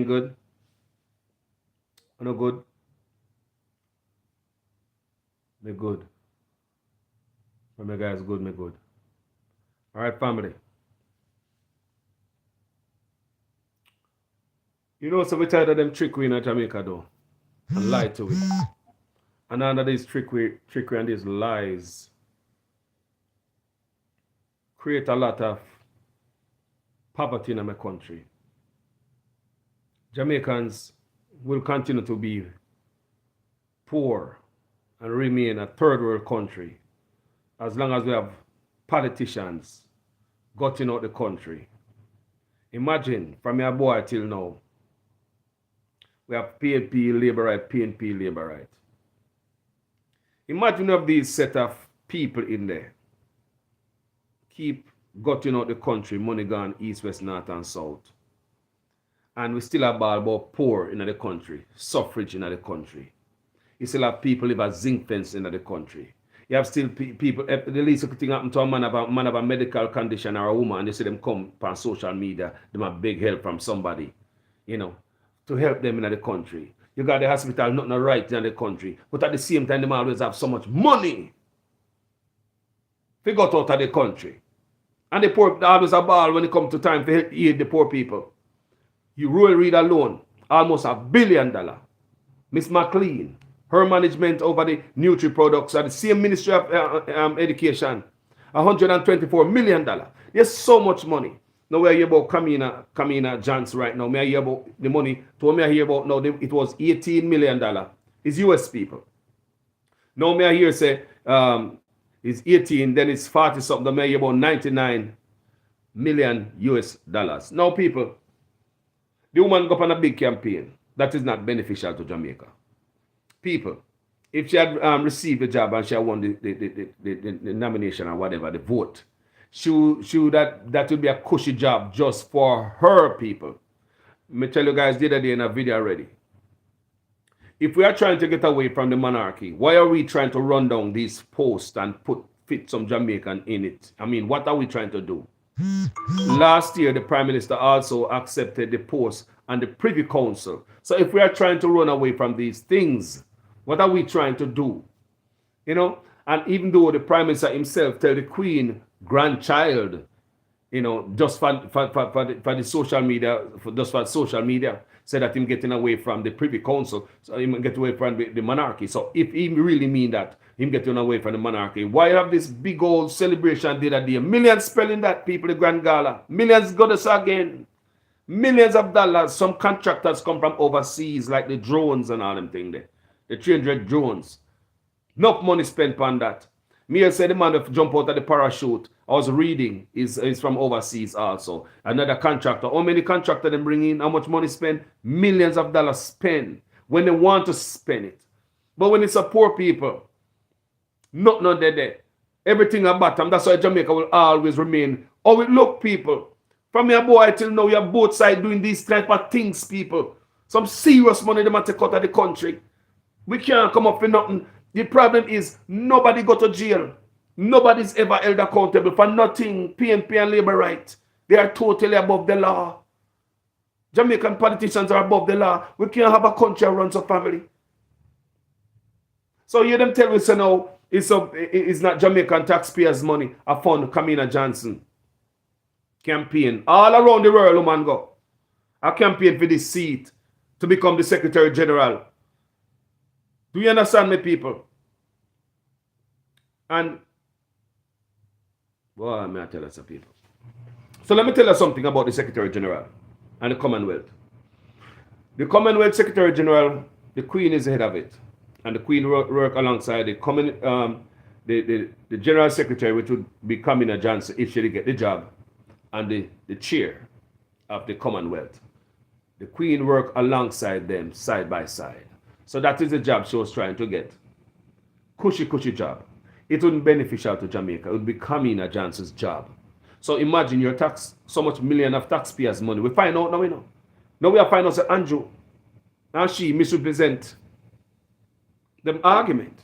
Good? No good? Me good. When my guys good, me good. Alright, family. You know, so we tired of them trickery in Jamaica though. And lie to it. And under these trickery and these lies create a lot of poverty in my country. Jamaicans will continue to be poor and remain a third world country as long as we have politicians gutting out the country. Imagine from your boy till now, we have PNP labor right, PNP labor right. Imagine of these set of people in there keep gutting out the country, money gone east, west, north, and south. And we still have ball about poor in the country, suffrage in the country. You still have people live as zinc fence in the country. You have still people, the least thing happen to a man of a medical condition or a woman, and you see them come on social media, them have big help from somebody, to help them in the country. You got the hospital, nothing right in the country. But at the same time, they always have so much money. They got out of the country. And the poor, always a ball when it comes to time to aid the poor people. You Royal Reid alone, almost $1 billion. Miss McLean, her management over the Nutri products at the same Ministry of Education, $124 million. There's so much money. Now we are here about Kamina Johnson right now. Me I hear about the money. To me I hear about now it was $18 million. It's US people. Now me I hear say it's 18, then it's 40 something. Now me I hear about 99 million US dollars. Now people, the woman go on a big campaign. That is not beneficial to Jamaica. People, if she had received the job and she had won the nomination or whatever, the vote, that would be a cushy job just for her people. Let me tell you guys the other day in a video already. If we are trying to get away from the monarchy, why are we trying to run down these posts and fit some Jamaican in it? I mean, what are we trying to do? Last year, the Prime Minister also accepted the post and the Privy Council. So if we are trying to run away from these things, what are we trying to do? And even though the Prime Minister himself tell the Queen grandchild, just for the social media, said that him getting away from the Privy Council, so him get away from the monarchy. So if he really mean that, him getting away from the monarchy, why have this big old celebration the other day? Millions spelling that, people, the Grand Gala. Millions got us again. Millions of dollars. Some contractors come from overseas, like the drones and all them thing there. The 300 drones. Enough money spent on that. Me said the man that jump out of the parachute, I was reading, is from overseas also. Another contractor. How many contractors they bring in? How much money spent? Millions of dollars spent when they want to spend it. But when it's a poor people, nothing there. Everything at bottom. That's why Jamaica will always remain. Oh, it look, people. From your boy till now, you're both sides doing these type of things, people. Some serious money they might take out of the country. We can't come up with nothing. The problem is nobody go to jail. Nobody's ever held accountable for nothing. PNP and labor right. They are totally above the law. Jamaican politicians are above the law. We can't have a country that runs a family. So you them tell me, so now, it's not Jamaican taxpayers' money. A fund Kamina Johnson campaign. All around the world, woman go. A campaign for this seat to become the Secretary General. Do you understand me, people? And, well, may I tell you some people. So let me tell you something about the Secretary General and the Commonwealth. The Commonwealth Secretary General, the Queen is the head of it. And the Queen work alongside the General Secretary, which would be Kamina Johnson if she did get the job, and the chair of the Commonwealth. The Queen work alongside them, side by side. So that is the job she was trying to get. Cushy job. It wouldn't be beneficial to Jamaica. It would be Kamina Johnson's job. So imagine your tax, so much million of taxpayers' money. We find out now, we know. Now we are finding out that Andrew and she misrepresent them argument.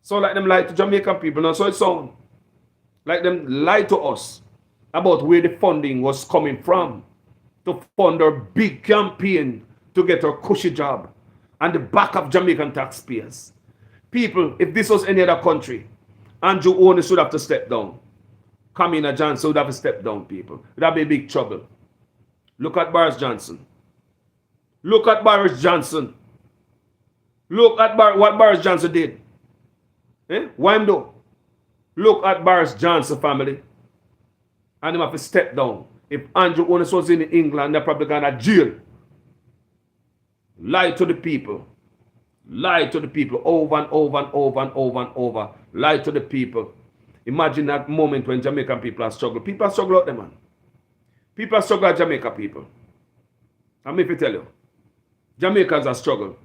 So like them lie to Jamaican people. Now so it sound like them lie to us about where the funding was coming from. to fund her big campaign to get her cushy job and the back of Jamaican taxpayers. People, if this was any other country, Andrew Holness would have to step down. Kamina Johnson would have to step down, people. That'd be big trouble. Look at Boris Johnson. Look at Boris Johnson. Look at what Boris Johnson did. Why him do? Look at Boris Johnson family. And him have to step down. If Andrew Holness was in England, they're probably going to jail. Lie to the people. Lie to the people over and over and over and over and over. Lie to the people. Imagine that moment when Jamaican people are struggling. People are struggling out there, man. People are struggling at Jamaica, people. I'm if I tell you. Jamaicans are struggling.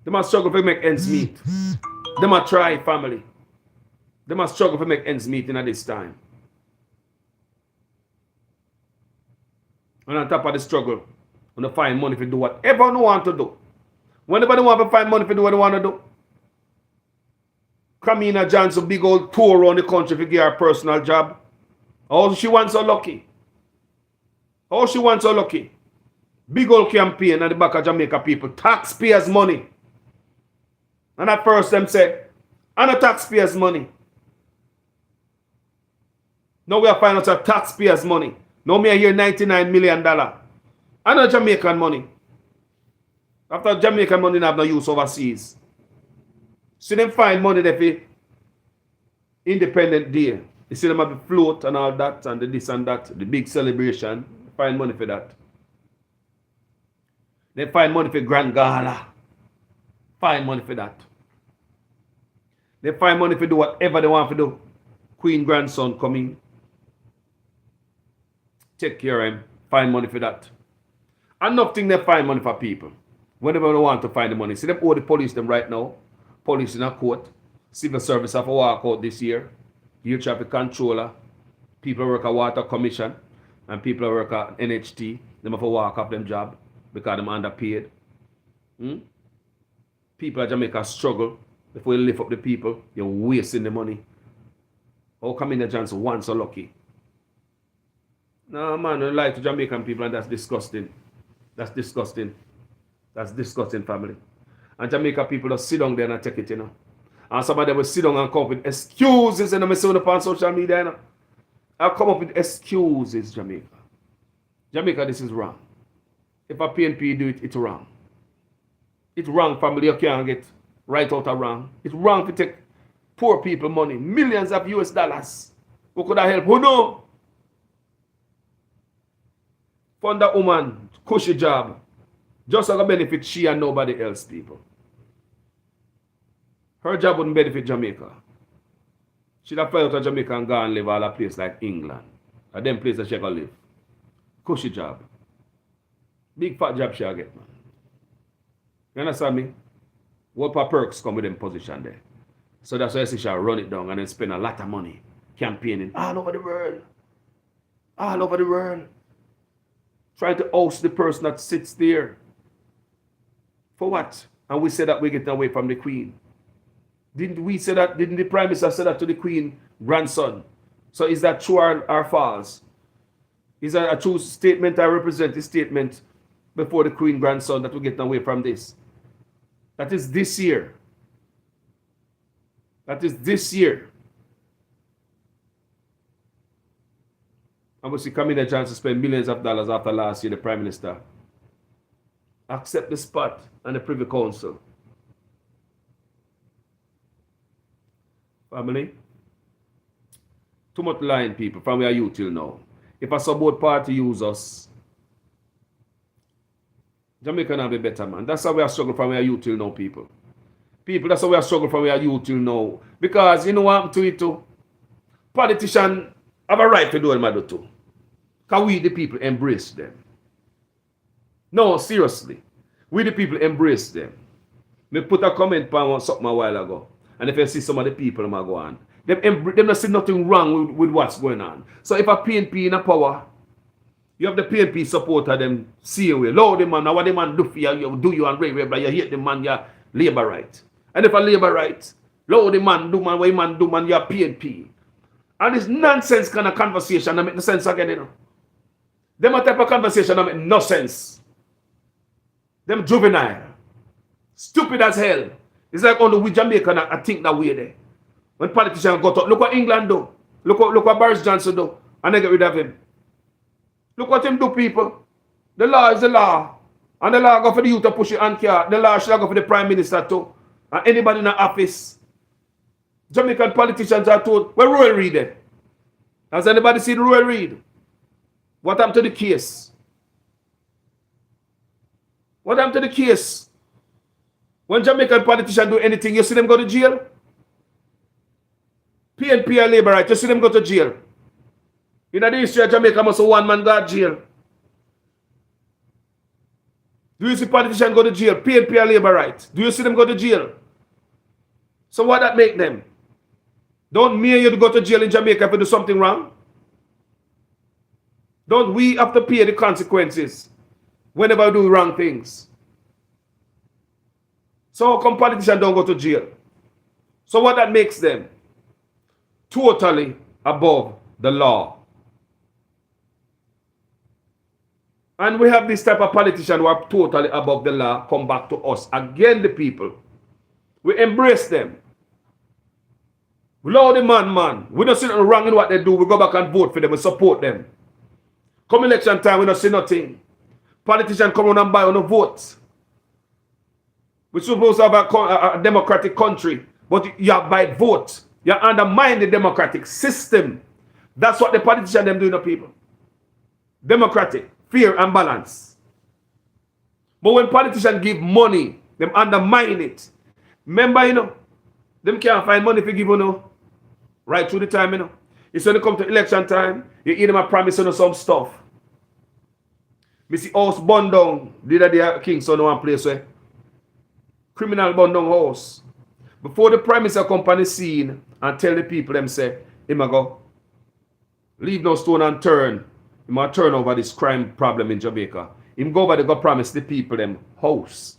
They must struggle to make ends meet. They must try, family. They must struggle to make ends meet in this time. And on top of the struggle, when they find money to do whatever they want to do. Whenever they want to find money to do what they want to do. Kamina Johnson, big old tour around the country to get her personal job. Oh, she wants so lucky. Oh, she wants so lucky. Big old campaign at the back of Jamaica people. Taxpayers' money. And at first them say, and a taxpayers' money. Now we are finding out taxpayers' money. Now me hear $99 million. And a Jamaican money. After Jamaican money have no use overseas. See them find money there for Independent Day. You see them have the float and all that and the this and that. The big celebration. Find money for that. They find money for Grand Gala. Find money for that. They find money for do whatever they want to do. Queen grandson coming. Take care of him. Find money for that. And nothing they find money for people. Whenever they want to find the money. See them owe the police them right now. Police in a court. Civil service have a walkout this year. Air traffic controller. People work at Water Commission. And people work at NHT. They have to walk up them job. Because they're underpaid. People at Jamaica struggle. Before you lift up the people, you're wasting the money. How come in the Johnson once so lucky? No, man, you lie to Jamaican people and that's disgusting. That's disgusting. That's disgusting, family. And Jamaica people just sit down there and take it, you know. And some of them will sit down and come up with excuses and I'm seeing up on social media, you know. I'll come up with excuses, Jamaica. Jamaica, this is wrong. If a PNP do it, it's wrong. It's wrong, family. You can't get right out of wrong. It's wrong to take poor people money. Millions of US dollars. Who could have helped? Who know? Fund that woman, cushy job. Just to benefit she and nobody else, people. Her job wouldn't benefit Jamaica. She'd have fly out of Jamaica and go and live all a place like England. A them place that she can live. Cushy job. Big fat job she'll get, man. You understand me? What perks come with them position there. So that's why she shall run it down and then spend a lot of money campaigning all over the world. All over the world. Trying to oust the person that sits there. For what? And we said that we're getting away from the Queen. Didn't we say that? Didn't the Prime Minister say that to the Queen grandson? So is that true or false? Is that a true statement? I represent the statement before the Queen grandson that we're getting away from this. That is this year. That is this year. And we see Kamina Johnson spend millions of dollars after last year, the Prime Minister. Accept the spot and the Privy Council. Family. Too much lying, people, from where you till now. If a support party use us, Jamaica can be better, man. That's how we are struggling from where you till now, people. People, that's how we are struggling from where you till now. Because you know what happened to it too? Politicians have a right to do what they do too. Because we the people embrace them. No, seriously. We the people embrace them. Me put a comment on something a while ago. And if you see some of the people them go on, them not see nothing wrong with what's going on. So if a PNP in a power, you have the PNP supporter them see away. Lord, the man, now what the man do for you, you do you and but you hate the man, you labor right. And if a labor right, Lord, the man do man, what the man do man, you PNP. And this nonsense kind of conversation that make no sense again, you know. Them a type of conversation that make no sense. Them juvenile. Stupid as hell. It's like only we Jamaican I think that way there. When politicians go talk, look what England do. Look what Boris Johnson do. And they get rid of him. Look what him do, people. The law is the law. And the law go for the youth to push it and care. The law should go for the prime minister too. And anybody in the office. Jamaican politicians are told, well, Royal Reid there. Has anybody seen Royal Reid? What happened to the case? What happened to the case? When Jamaican politicians do anything, you see them go to jail? PNP and Labour Right, you see them go to jail? In the history of Jamaica, must one man go to jail. Do you see politicians go to jail? PNP and Labour Right. Do you see them go to jail? So what that make them? Don't me and you go to jail in Jamaica if you do something wrong? Don't we have to pay the consequences whenever we do wrong things? So how come politicians don't go to jail? So what that makes them? Totally above the law. And we have this type of politicians who are totally above the law come back to us. Again, the people. We embrace them. We love the man. We don't see nothing wrong in what they do. We go back and vote for them. We support them. Come election time, we don't see nothing. Politicians come around and buy on the votes. We're supposed to have a democratic country, but you have by vote. You undermine the democratic system. That's what the politicians them doing to people. Democratic, fair and balance. But when politicians give money, them undermine it. Remember, them can't find money if you give right through the time, It's when they come to election time, you hear them a promise some stuff. Me see house burned down the other day Kingston one place where criminal burned down house. Before the Prime Minister come on the scene and tell the people them say, him a go, leave no stone unturned. Him a turn over this crime problem in Jamaica. Him go over there go promise the people them house.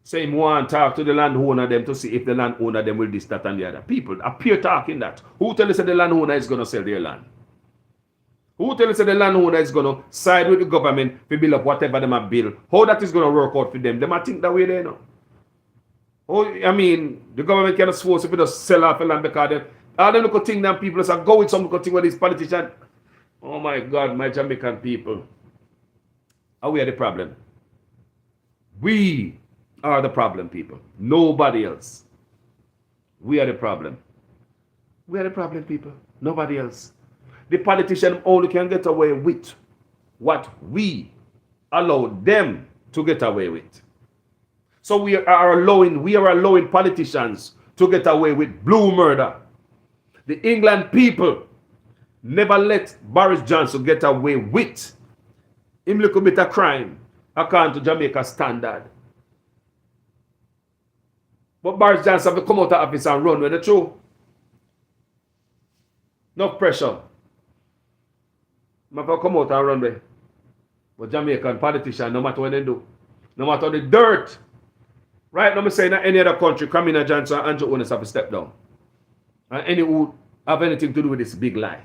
Say him want to talk to the landowner them to see if the landowner them will this, that and the other. People appear talking that. Who tell us that the landowner is going to sell their land? Who tell us that the landowner is going to side with the government to build up whatever them have built? How that is going to work out for them? They might think that way they know. Oh, I mean, the government cannot force if it just sell off the land because all them little thing that people say, go with some little thing with these politicians. Oh my God, my Jamaican people. Are we the problem? We are the problem, people. Nobody else. We are the problem. We are the problem, people. Nobody else. The politician only can get away with what we allow them to get away with. So we are allowing politicians to get away with blue murder. The England people never let Boris Johnson get away with him little bit of crime according to Jamaica standard. But Boris Johnson have to come out of office and run with the truth. No pressure. Have to come out and run with. But Jamaican politicians, no matter what they do, no matter the dirt, right now I'm saying that any other country, Kamina Johnson and Andrew Holness have to step down. And any who have anything to do with this big lie.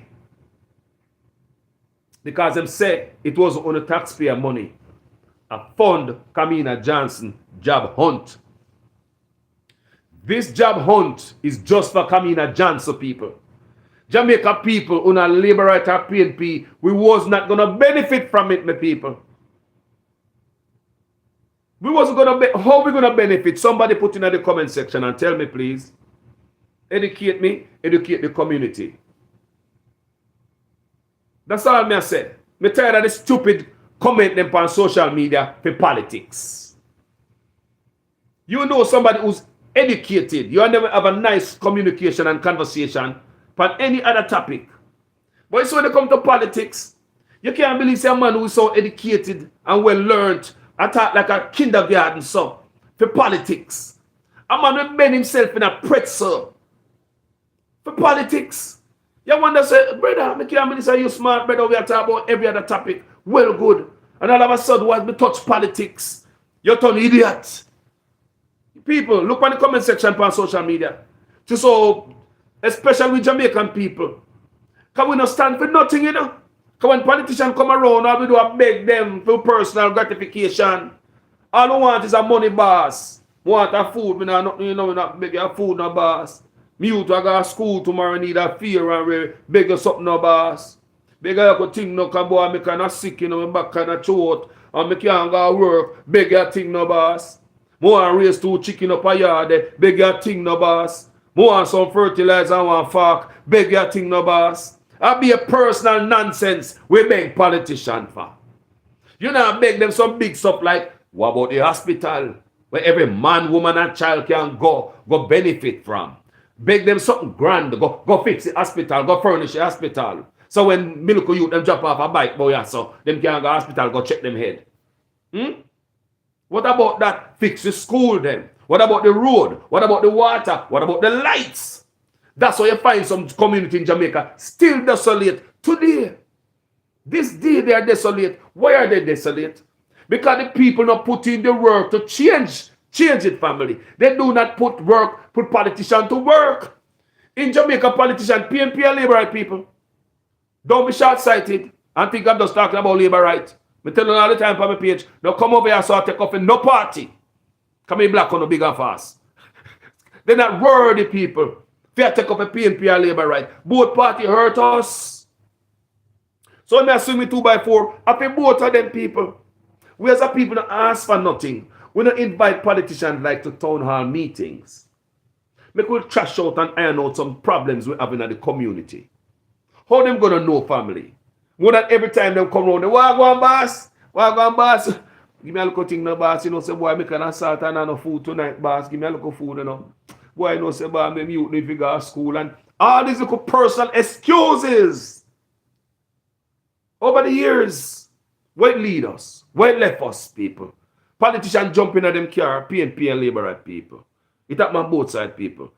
Because them say it was on the taxpayer money. A fund Kamina Johnson job hunt. This job hunt is just for Kamina Johnson people. Jamaica people, on a Labour Right or PNP, we was not going to benefit from it, my people. We wasn't going to, how we going to benefit? Somebody put in the comment section and tell me, please. Educate me, educate the community. That's all I say. I'm tired of the stupid comment them on social media for politics. You know somebody who's educated, you never have a nice communication and conversation on any other topic. But it's when they come to politics, you can't believe some man who is so educated and well learned and talk like a kindergarten son for politics. A man will bend himself in a pretzel for politics. You wonder, say, brother, I can't believe you smart, brother, we are talking about every other topic. Well, good. And all of a sudden, once we touch politics, you turn idiot. People, look on the comment section on social media. Just so, especially with Jamaican people. Can we not stand for nothing, Can Because when politicians come around, all we do is beg them for personal gratification. All we want is a money boss. We want a food. We not, we not beg your food, no boss. Me youth I go to school tomorrow need a fear and we beg you something, no boss. Beg you go think no, because boy, I'm kind of sick, my back kind of throat. And I can't go to work. Beg you think, no boss. I want to raise 2 chicken up a yard. Beg you think, no boss. I want some fertilizer and one fork. Beg you think, no boss. That be a personal nonsense we beg politicians for. You know, beg them some big stuff like, what about the hospital? Where every man, woman, and child can go benefit from. Beg them something grand. Go fix the hospital. Go furnish the hospital. So when Milko youth them drop off a bike, boy, so them can go hospital, go check them head. What about that? Fix the school then. What about the road? What about the water? What about the lights? That's why you find some community in Jamaica still desolate today. This day they are desolate. Why are they desolate? Because the people not put in the work to change it, family. They do not put politicians to work. In Jamaica, politicians, PNP are labor right people. Don't be short-sighted and think I'm just talking about labor right. I tell you all the time on my page, now come over here so I take off in no party. Come in black on the big and fast. They're not worthy people. If you take up a PNP or labor right, both party hurt us. So I'm assuming 2x4, I pay both of them people. We as a people don't ask for nothing. We don't invite politicians like to town hall meetings. Make we trash out and iron out some problems we have in the community. How them gonna know, family? More than every time them come around, they walk on boss. Give me a little thing, no boss. You know, say boy, I make an assault and no food tonight, boss. Give me a little food, you know. Boy, you know, say boy, I'm mute if you go to school. And all these little personal excuses. Over the years, what lead us? What left us, people? Politicians jumping at them car, PNP and Labour right people. It happen on both sides, people.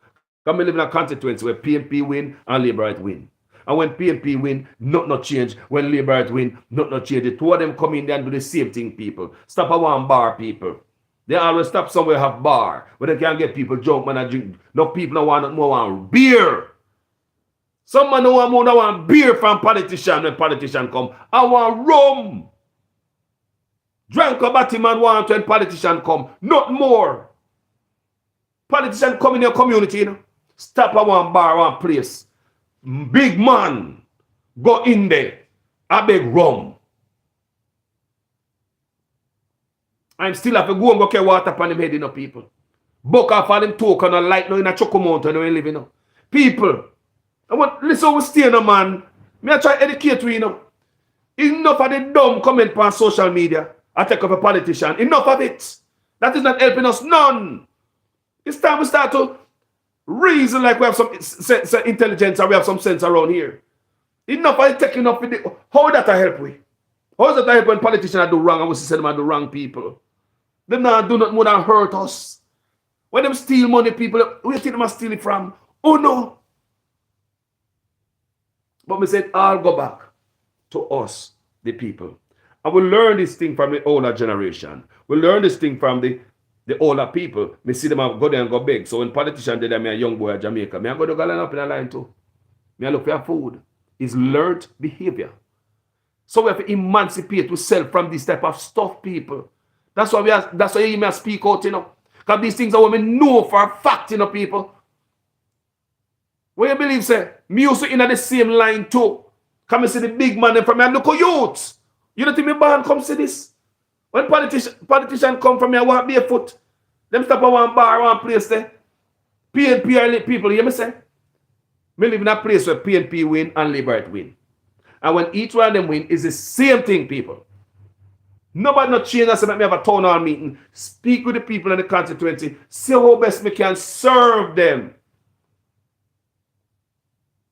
Come live in a constituency where PNP win and Labour right win. And when PNP win, not change. When Labour right win, not change. The two of them come in there and do the same thing, people. Stop at one bar, people. They always stop somewhere have bar where they can get people drunk and drink. No people don't want more want beer. Some man don't want beer from politician when politician come. I want rum. Drink a batty man want when politician come. Not more. Politician come in your community, you know. Stop at one bar, one place. Big man. Go in there. I beg rum. I'm still have to go and go carry water upon them head, you know, people. Buck off all them token and light now in a choco mountain where you live, you know. People, I want, listen, we stay, no man. Me I try to educate you, you know. Enough of the dumb comment on social media. I take up a politician. Enough of it. That is not helping us none. It's time we start to reason like we have some intelligence and we have some sense around here. Enough of it taking up with it. How that I help we? How does that help when politicians do wrong and we say them are the wrong people? Them not do not more than hurt us. When them steal money, people, where you think them are stealing from? Oh no. But we said, I'll go back to us, the people. And we learn this thing from the older generation. We learn this thing from the older people. Me see them go there and go beg. So when politicians did that, me a young boy at Jamaica, me I go to line up in a line too. Me I look for food. It's learned behavior. So we have to emancipate ourselves from this type of stuff, people. That's why you hear me speak out, you know. Because these things are what we know for a fact, you know, people. What you believe, say? Me used to in the same line too. Come and see the big man from me and look at youths. You don't think me born come see this? When politicians come from me and walk barefoot, them stop at one bar, one place there. PNP people, you hear me say? Me live in a place where PNP win and Labour win. And when each one of them win, it's the same thing, people. Nobody not change us about me have a town hall meeting. Speak with the people in the constituency. See how best me can serve them.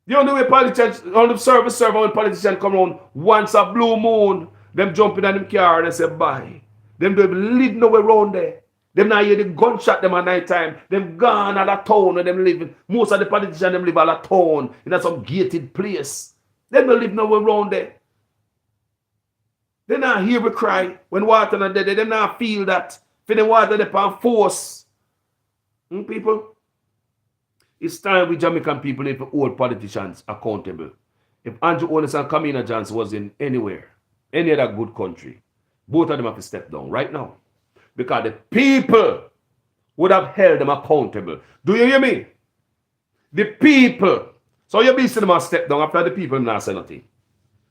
The only way politicians, only service server when politicians come around once a blue moon, them jump in them car and they say bye. Them don't even live nowhere around there. Them not hear the gunshot them at night time. Them gone out of town where them live. Most of the politicians them live out of town in some gated place. Them don't live nowhere around there. They not hear we cry when water not there. They not feel that. For the water they can force. People, it's time we Jamaican people need to hold politicians accountable. If Andrew Holness and Kamina Johnson was in anywhere, any other good country, both of them have to step down right now. Because the people would have held them accountable. Do you hear me? The people. So you be seeing them step down after the people not say nothing.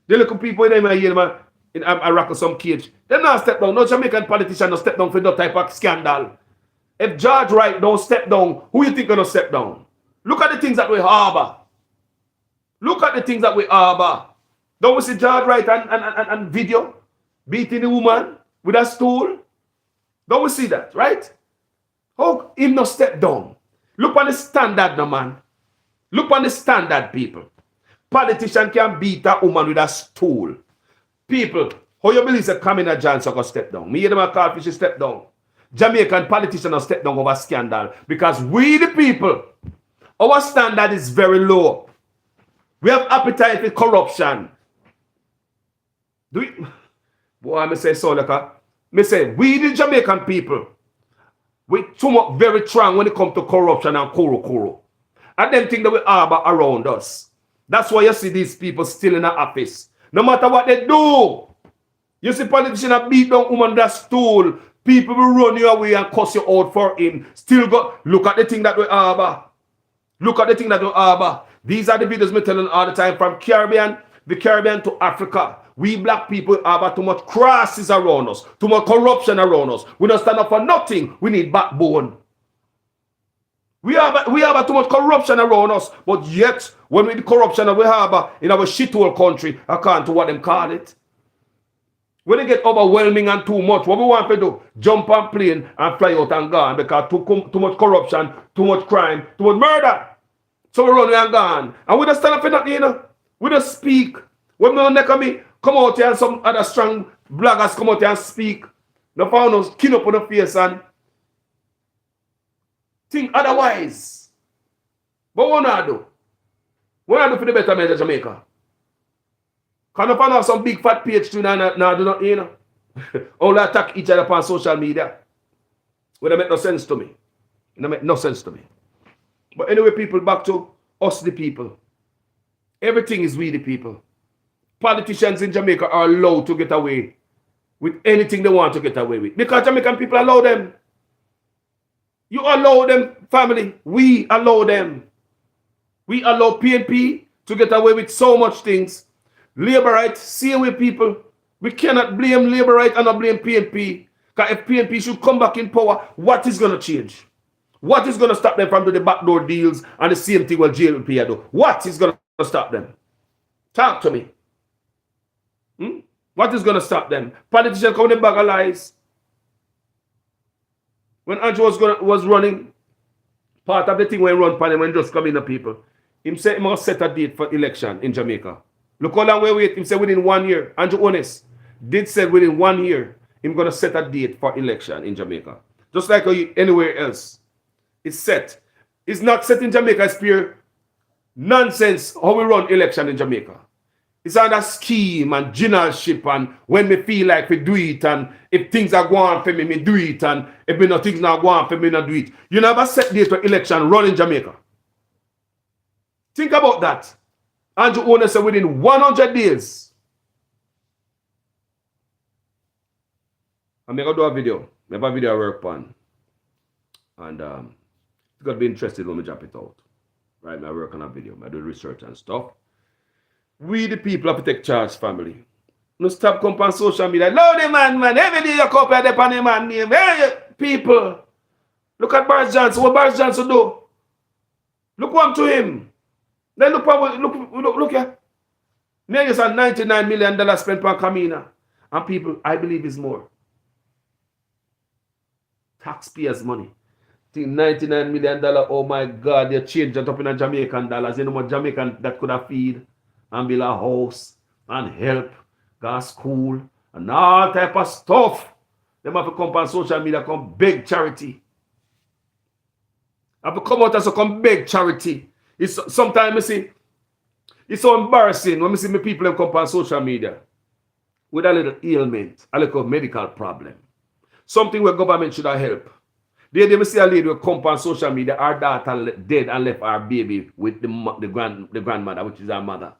The little people in them here, in Iraq or some cage, they not step down. No Jamaican politician no step down for that type of scandal. If George Wright don't step down, who you think gonna step down? Look at the things that we harbor. Look at the things that we harbor. Don't we see George Wright and video beating the woman with a stool? Don't we see that, right? How him no step down? Look on the standard, no man. Look on the standard, people. Politician can beat a woman with a stool. People, how you believe that Kamina Johnson can step down? Me hear them a call for step down. Jamaican politicians have step down over scandal because we the people, our standard is very low. We have appetite for corruption. Do we? Boy, I say so like me say we the Jamaican people, we too much very strong when it comes to corruption and kuro. And them things that we harbor around us. That's why you see these people still in the office. No matter what they do, you see politicians that beat down woman that stool. People will run you away and cuss you out for him. Still go, look at the thing that we harbor. Look at the thing that we harbor. These are the videos me telling all the time from the Caribbean to Africa. We black people harbor too much crosses around us, too much corruption around us. We don't stand up for nothing. We need backbone. We harbor too much corruption around us, but yet when we the corruption that we harbor in our shithole country, according to what them call it. When it get overwhelming and too much, what we want to do? Jump on plane and fly out and gone because too much corruption, too much crime, too much murder. So we run and gone. And we don't stand up for nothing, you know. We don't speak. When we neck of me, come out here and some other strong bloggers come out here and speak. No found us skin up on the face and think otherwise. But what I do? What I do for the betterment of Jamaica? Can you find out some big fat page too now do not, you know? Only attack each other on social media. Well, that make no sense to me. It make no sense to me. But anyway, people, back to us the people. Everything is we the people. Politicians in Jamaica are allowed to get away with anything they want to get away with. Because Jamaican people allow them. You allow them, family. We allow them. We allow PNP to get away with so much things. Labor rights, same way people. We cannot blame labor rights and not blame PNP. Because if PNP should come back in power, what is going to change? What is going to stop them from doing the backdoor deals and the same thing what JLP do? What is going to stop them? Talk to me. What is going to stop them? Politicians come with a bag of lies. When Andrew was running, part of the thing when run panel when just come in the people, him said he must set a date for election in Jamaica. Look how long we wait. Him said within 1 year. Andrew Holness did say within 1 year, him going to set a date for election in Jamaica. Just like anywhere else. It's set. It's not set in Jamaica. It's pure nonsense how we run election in Jamaica. It's under scheme and generalship and when me feel like we do it and if things are going for me, me do it and if me no things not going for me, not do it. You never set date for election run in Jamaica. Think about that. Andrew Holness said within 100 days. I'm going to do a video. I have a video I work on. And it's going to be interesting when we drop it out. Right, I work on a video. I do research and stuff. We the people have to take charge, family. No stop coming on social media. Love the man. Every day you come up on the man name. Hey, people. Look at Boris Johnson. What Boris Johnson do? Look what to him. Then look here. Millions and $99 million spent on Kamina. And people, I believe is more. Taxpayers' money. Think $99 million. Oh my God, they changed that up in a Jamaican dollars. You know what Jamaican that could have feed and build a house and help, go to school and all type of stuff. They have to come on social media, come beg charity. Have to come out and come beg charity. It's sometimes I see it's so embarrassing when I see my people come on social media with a little ailment, a little medical problem. Something where government should have help. They see a lady will come on social media, our daughter dead and left our baby with the grandmother, which is our mother.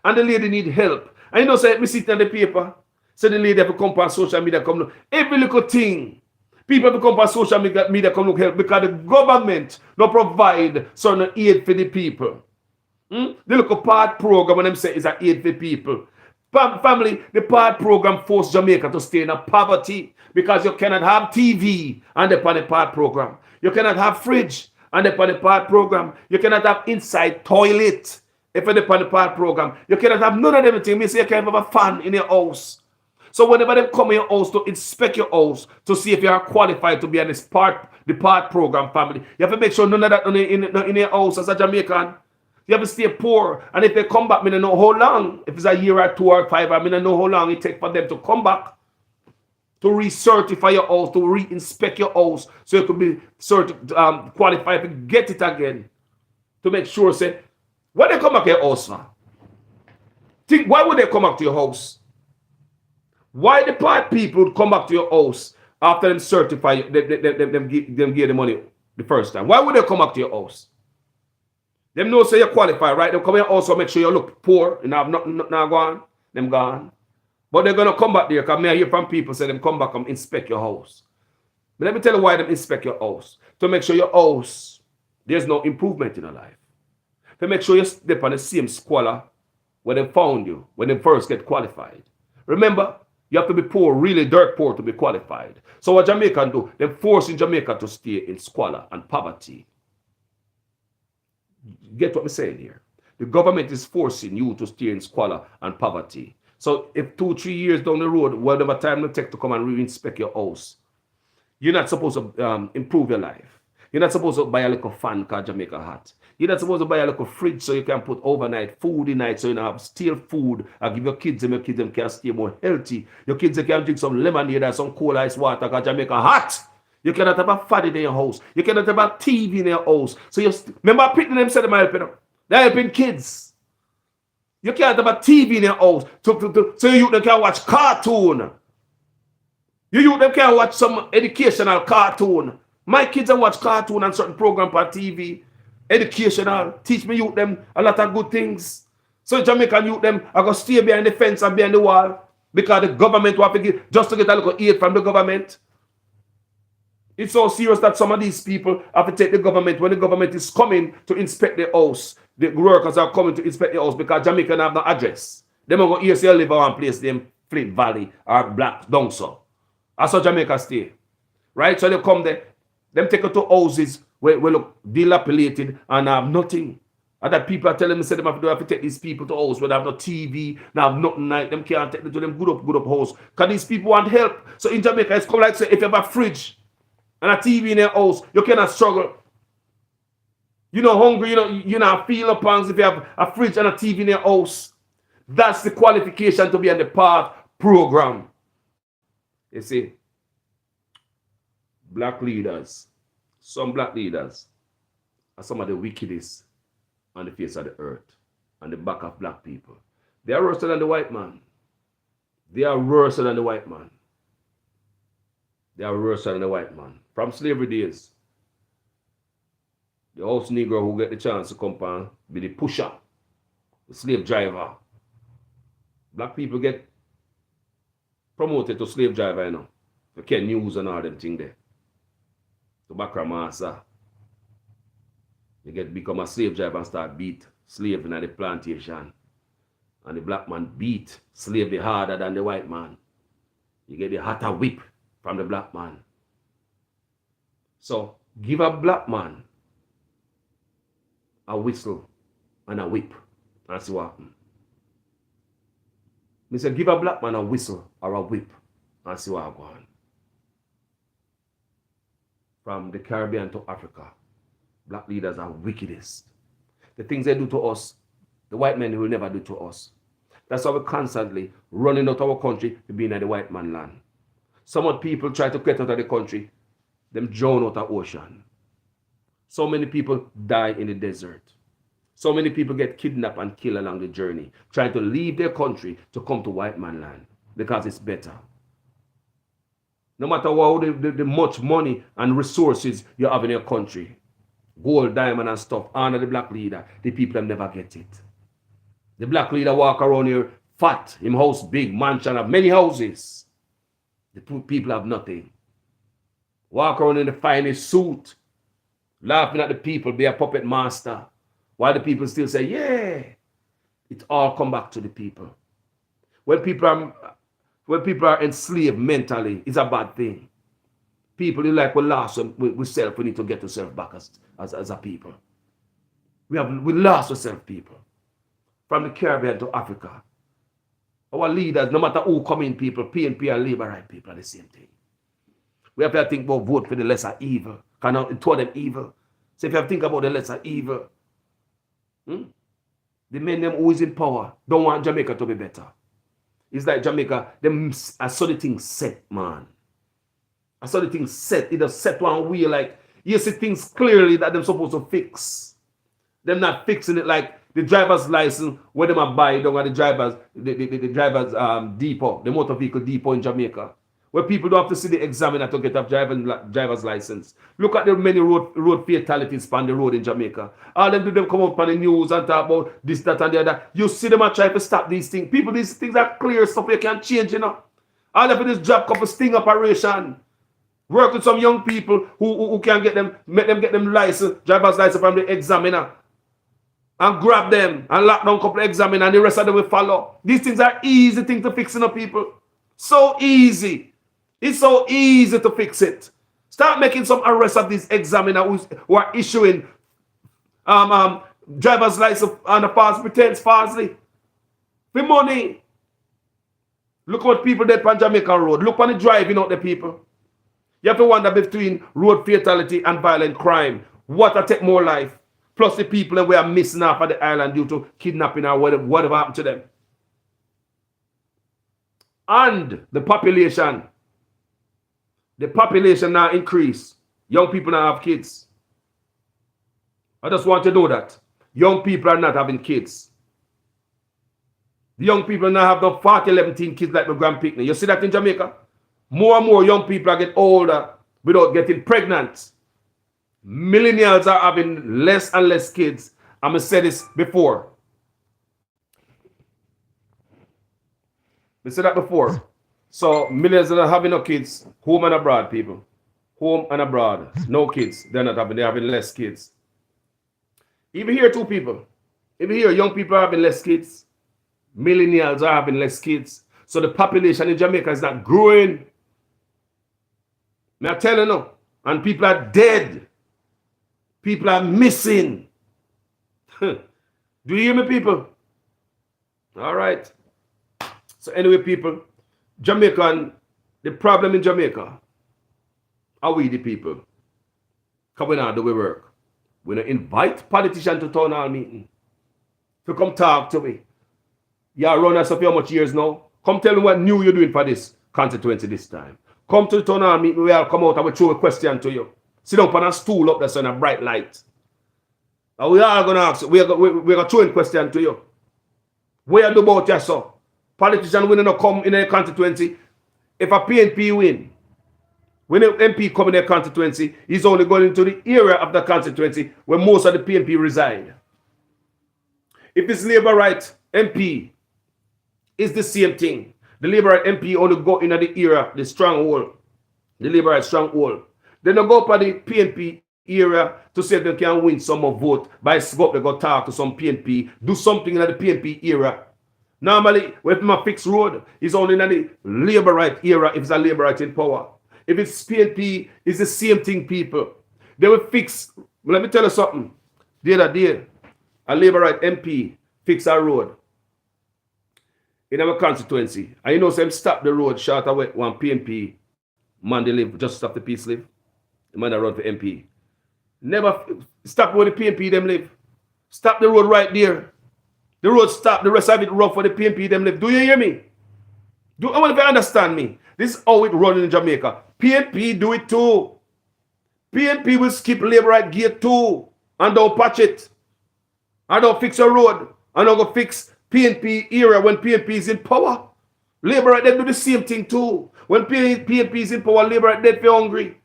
and the lady need help. And you know, say, me sit on the paper, so the lady have to come on social media, come look. Every little thing, people have to come on social media come look help because the government no provide certain aid for the people. The little part program when them say is an aid for people. Family, the part program forced Jamaica to stay in a poverty because you cannot have TV and the part program. You cannot have fridge and the part program. You cannot have inside toilet if the part program. You cannot have none of them things. Me say you can't have a fan in your house. So whenever they come in your house to inspect your house to see if you are qualified to be in the part program, family, you have to make sure none of that in your house as a Jamaican. You have to stay poor. And if they come back, I don't know how long. If it's a year or 2 or 5, I don't know how long it takes for them to come back to recertify your house, to re-inspect your house so you could be qualified to get it again. To make sure, say, why they come back to your house now? Think, why would they come back to your house? Why the part people would come back to your house after them certify, them give the money the first time? Why would they come back to your house? Them know say you qualify, right? They come here also make sure you look poor and have nothing gone. Them gone. But they're going to come back there because I hear from people say them come back and inspect your house. But let me tell you why them inspect your house. To make sure your house, there's no improvement in your life. To make sure you step on the same squalor when they found you, when they first get qualified. Remember, you have to be poor, really dirt poor to be qualified. So what Jamaican do, they force in Jamaica to stay in squalor and poverty. Get what I'm saying here? The government is forcing you to stay in squalor and poverty. So if 2-3 years down the road, whatever time it takes to come and re-inspect your house, you're not supposed to improve your life. You're not supposed to buy a little fan called Jamaica Hot. You're not supposed to buy a little fridge so you can put overnight food in night so you don't have stale food and give your kids them can stay more healthy. Your kids can drink some lemonade or some cold ice water because Jamaica Hot. You cannot have a fatty in your house. You cannot have a TV in your house. So you remember picking them said them helping them. They're helping kids. You can't have a TV in your house so you can watch cartoon. You can watch some educational cartoon. My kids watch cartoon and certain program on TV. Educational. Teach me youth them a lot of good things. So Jamaican youth them are going to stay behind the fence and behind the wall because the government will have to get, just to get a little aid from the government. It's so serious that some of these people have to take the government when the government is coming to inspect the house. The workers are coming to inspect the house because Jamaican have no address. They will go here say live one place, them Flint Valley or Black Down so. That's how Jamaica stay. Right? So they come there, them take it to houses where look dilapidated and have nothing. And that people are telling me say them have to take these people to house where they have no TV, they have nothing like them can't take them to them good up house. Because these people want help. So in Jamaica, it's come like say if you have a fridge and a TV in your house, you cannot struggle. You're not hungry, you're not feeling pangs if you have a fridge and a TV in your house. That's the qualification to be on the path program. You see, black leaders, some black leaders are some of the wickedest on the face of the earth, on the back of black people. They are worse than the white man. They are worse than the white man. They are worse than the white man. From slavery days, the house Negro who get the chance to come and be the pusher, the slave driver. Black people get promoted to slave driver, you know. You can news and all them things there. To background master. You become a slave driver and start beat slave in the plantation. And the black man beat slave harder than the white man. You get the hotter whip from the black man. So give a black man a whistle and a whip and see what happens. I say give a black man a whistle or a whip and see what happens. From the Caribbean to Africa, black leaders are wickedest. The things they do to us, the white men will never do to us. That's why we're constantly running out of our country to be in the white man land. Some people try to get out of the country, them drown out of the ocean. So many people die in the desert. So many people get kidnapped and killed along the journey, trying to leave their country to come to white man land because it's better. No matter how the much money and resources you have in your country, gold, diamond and stuff, honor the black leader, the people never get it. The black leader walk around here fat, him house big, mansion have many houses. The people have nothing. Walk around in the finest suit, laughing at the people, be a puppet master. While the people still say, yeah, it all come back to the people. When people are enslaved mentally, it's a bad thing. People who like we lost with self, we need to get ourselves back as a people. We lost ourselves, people. From the Caribbean to Africa. Our leaders, no matter who come in, people, PNP and Labour Right people are the same thing. We have to think about vote for the lesser evil. Cannot tell them evil. So if you have to think about the lesser evil, the men them who is in power don't want Jamaica to be better. It's like Jamaica, them I saw the thing set, man. I saw the thing set. It just set one way, like you see things clearly that they're supposed to fix. Them not fixing it like the driver's license where them buy down at the driver's depot, the motor vehicle depot in Jamaica, where people don't have to see the examiner to get a driver's license. Look at the many road fatalities on the road in Jamaica. All them do them come out on the news and talk about this, that, and the other. You see them try to stop these things. People, these things are clear stuff you can't change, you know. All of this job couple sting operation. Work with some young people who can make them get them license, driver's license from the examiner. And grab them and lock down a couple of examine and the rest of them will follow. These things are easy things to fix, people. So easy. It's so easy to fix it. Start making some arrests of these examiners who are issuing driver's license on the false pretense falsely. For money. Look what people did on Jamaica Road. Look on the driving out the people. You have to wonder between road fatality and violent crime. What will take more life? Plus the people that we are missing off of the island due to kidnapping or whatever happened to them. And the population now increase. Young people now have kids. I just want to know that. Young people are not having kids. The young people now have the 40, 11 kids like my Grand Picnic. You see that in Jamaica? More and more young people are getting older without getting pregnant. Millennials are having less and less kids. I'm going to say this before. We said that before. So millennials are not having no kids. Home and abroad, people. Home and abroad. No kids. They're not having. They're having less kids. Even here, two people. Even here, young people are having less kids. Millennials are having less kids. So the population in Jamaica is not growing. I'm telling you. And people are dead. People are missing. Do you hear me, people? All right. So anyway, people, Jamaican, the problem in Jamaica, are we the people? Come on, do we work? We don't invite politicians to town hall meeting. To come talk to me. Y'all run us up how much years now? Come tell me what new you're doing for this constituency this time. Come to the town hall meeting, we all come out and we throw a question to you. Sit down on a stool up there in a bright light. And we are going to ask, we're going to throw a question to you. What you do about yourself? Politician will not come in a constituency. If a PNP win, when an MP come in a constituency, he's only going into the area of the constituency where most of the PNP reside. If it's Labour Right MP, it's the same thing. The Labour Right MP only go in the area, the stronghold, the Labour Right stronghold. They don't go up the PNP area to say they can win some more vote by go up, they go talk to some PNP, do something in the PNP era. Normally, when it's a fixed road, it's only in the Labour Right era if it's a Labour Right in power. If it's PNP, it's the same thing, people. They will fix, let me tell you something. The other day, a Labour Right MP fix a road in our constituency. And you know, so stop the road short away one PNP man they live, just stop the peace live. The man that run for MP. Never stop where the PNP them live. Stop the road right there. The road stop, the rest of it rough for the PNP them live. Do you hear me? I want to understand me. This is how it run in Jamaica. PNP do it too. PNP will skip Labour Right gate too. And don't patch it. And don't fix a road. And don't go fix PNP era when PNP is in power. Labour Right they do the same thing too. When PNP is in power, Labour Right dead for hungry.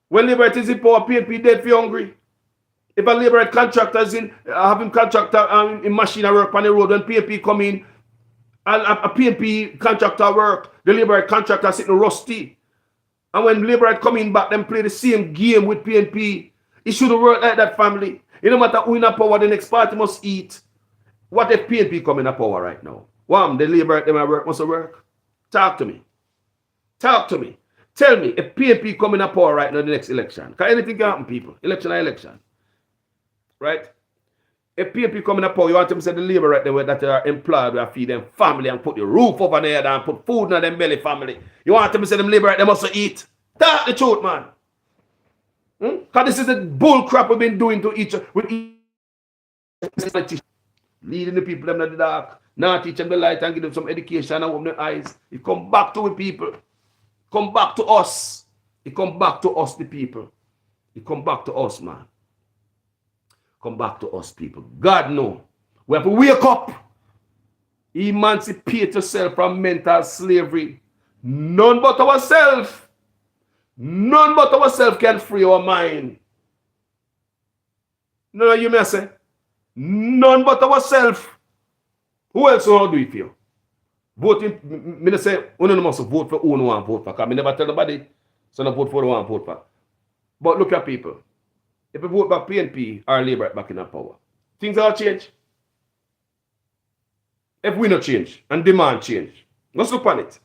When Labour Right is in power, PNP dead for hungry. If a labor right contractor is in, having contractor in machine work on the road, when PNP come in, and a PNP contractor work, the labor right contractor sitting rusty. And when labor right come in back, them play the same game with PNP. It shouldn't work like that, family. It no matter who in a power, the next party must eat. What if PNP come in a power right now? Wham, the labor right them at work must work. Talk to me. Talk to me. Tell me if PNP come in a power right now the next election. Because anything can happen, people. Election or election. Right? If PNP come in a power, you want them to say the labor right there that are employed, will feed them family and put the roof over their head and put food in them belly family. You want them to say them labor right, they must eat. Talk the truth, man. Because this is the bull crap we've been doing to each other. Leading the people them in the dark. Now teach them the light and give them some education and open their eyes. It come back to the people. Come back to us. It come back to us, the people. It come back to us, man. Come back to us, people. God know. We have to wake up. Emancipate yourself from mental slavery. None but ourselves. None but ourselves can free our mind. No, you may say. None but ourselves. Who else will do it for you? Voting, I say, you must vote for who you want to vote for. Because I never tell nobody, so I vote for who you want to vote for. But look at people. If we vote back PNP or Labour back in our power, things will change. If we not change and demand change, let's look on it.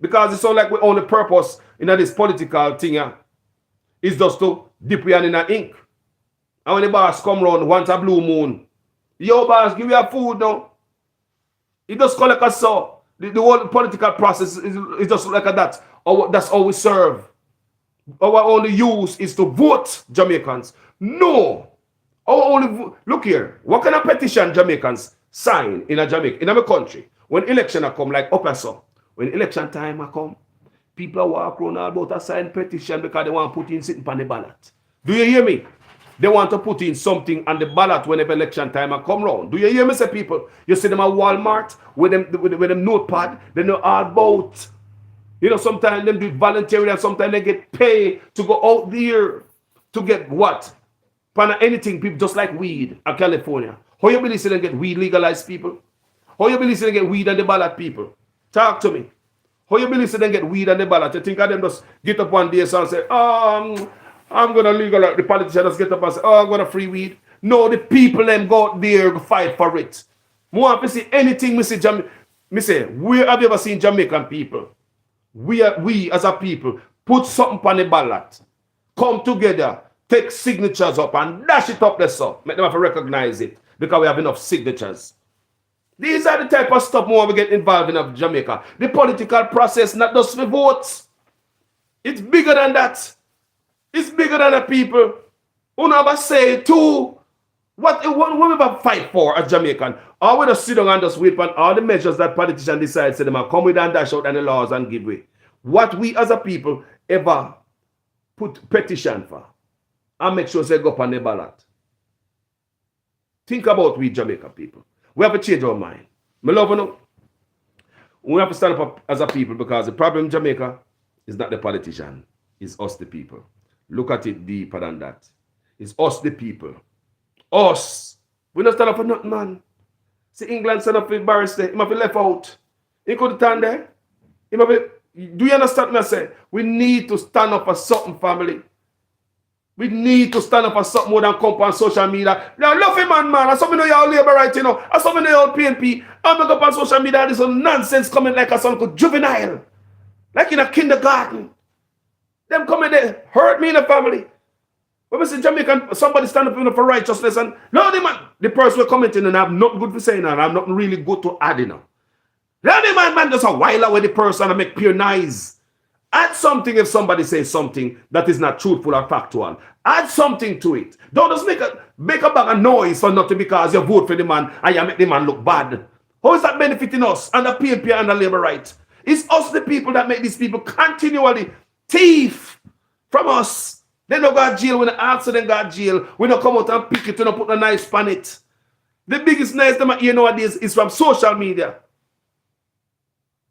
Because it's all like we only purpose in this political thing is just to dip we in the ink. And when the boss come round, want a blue moon, yo boss, give you a food now. It just call like a so. The whole political process is just like a that. Or that's all we serve. Our only use is to vote Jamaicans. No. Our only look here. What kind of petition Jamaicans sign in a Jamaica, in a country? When election come like up and so. When election time come, people walk around about a sign petition because they want to put in something on the ballot. Do you hear me? They want to put in something on the ballot whenever election time come round. Do you hear me, say people? You see them at Walmart with them notepad, they know all about. You know, sometimes them do it voluntarily and sometimes they get paid to go out there to get what? Pan anything, people just like weed in California. How you believe they get weed legalized, people? How you believe they get weed on the ballot, people? Talk to me. How you believe they get weed on the ballot? You think of them just get up one day and say, I'm going to legalize, the politicians get up and say, I'm going to free weed. No, the people them go out there to fight for it. More if you see anything, me say, where have you ever seen Jamaican people? We as a people, put something on the ballot, come together, take signatures up and dash it up there so. Make them have to recognize it because we have enough signatures. These are the type of stuff more we get involved in Jamaica. The political process, not just for votes. It's bigger than that. It's bigger than the people. Who never say too. What we ever fight for as Jamaican? Or we just sit down and just wait for all the measures that politicians decide to them and come with and dash out and the laws and give way. What we as a people ever put petition for and make sure they go up on the ballot. Think about we Jamaican people. We have to change our mind. My love, you know, we have to stand up as a people because the problem in Jamaica is not the politician, it's us the people. Look at it deeper than that. It's us the people. Us. We don't stand up for nothing, man. See, England stand up for barrister. He might be left out. He could stand there. He might be, do you understand what I say? We need to stand up for something, family. We need to stand up for something more than come on social media. Now, love him, man. I saw me know y'all labor right, you know. I saw me know y'all PNP. I'm going to go on social media. There's some nonsense coming like a son called juvenile. Like in a kindergarten. Them coming there hurt me in the family. When we see Jamaican, somebody stand up for righteousness and no, the man, the person we're commenting and I have nothing good to say now. I have nothing really good to add, you know. Now the man just a while away the person and make pure nice. Add something if somebody says something that is not truthful or factual. Add something to it. Don't just make a bag of noise for nothing because you vote for the man and you make the man look bad. How is that benefiting us and the PNP and the labor right? It's us the people that make these people continually thief from us. They don't go to jail when they answer them go to jail. We don't come out and pick it and put a nice on it. The biggest nice them hear nowadays is from social media.